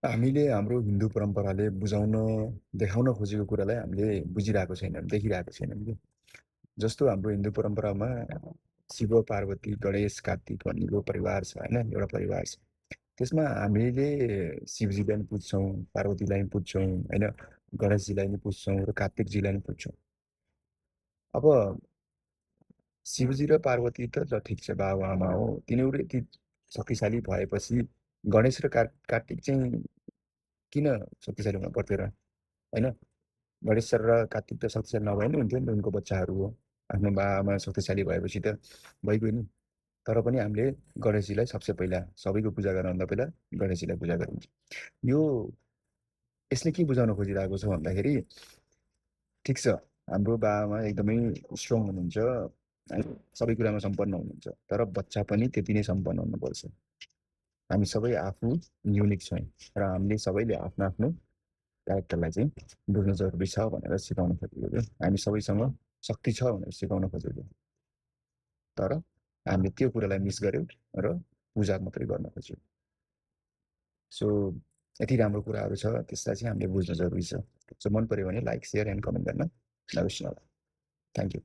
हामीले हाम्रो हिन्दू परम्पराले बुझाउन, देखाउन खोजेको कुरालाई हामीले बुझिरहेको छैनौँ, देखिरहेको छैनौँ कि। जस्तो हाम्रो हिन्दू परम्परामा शिव, पार्वती, गणेश, कार्तिक भन्नेको परिवार छ होइन, एउटा परिवार छ। त्यसमा हामीले शिवजीलाई पनि पुज्छौँ, पार्वतीलाई पनि पुज्छौँ होइन, गणेशजीलाई पनि पुज्छौँ र कार्तिकजीलाई पनि पुज्छौँ। अब शिवजी र पार्वती त ल ठिक छ, बाबुआमा हो, तिनीहरू यति शक्तिशाली भएपछि गणेश र कार्तिक चाहिँ किन शक्तिशाली हुन पर्थ्यो र होइन? गणेश सर र कार्तिक त शक्तिशाली नभए नि हुन्थ्यो नि त, उनको बच्चाहरू हो। आफ्नो बाबाआमा शक्तिशाली भएपछि त भइगयो नि। तर पनि हामीले गणेशजीलाई सबसे पहिला, सबैको पूजा गर्नुभन्दा पहिला गणेशजीलाई पूजा गरिन्छ। यो यसले के बुझाउन खोजिरहेको छ भन्दाखेरि, ठिक छ, हाम्रो बाबाआमा एकदमै स्ट्रङ हुनुहुन्छ, सबै कुरामा सम्पन्न हुनुहुन्छ, तर बच्चा पनि त्यति नै सम्पन्न हुनुपर्छ। हामी सबै आफू युनिक छौँ र हामीले सबैले आफ्नो आफ्नो क्यारेक्टरलाई चाहिँ बुझ्नु जरुरी छ भनेर सिकाउन खोजेको थियो। हामी सबैसँग शक्ति छ भनेर सिकाउन खोजेको, तर हामीले त्यो कुरालाई मिस गर्यौँ र पूजा मात्रै गर्न खोज्यौँ। सो यति राम्रो कुराहरू छ, त्यसलाई चाहिँ हामीले बुझ्न जरुरी छ। सो मन पऱ्यो भने लाइक, सेयर एन्ड कमेन्ट गर्न नबिर्सनु होला। Thank you.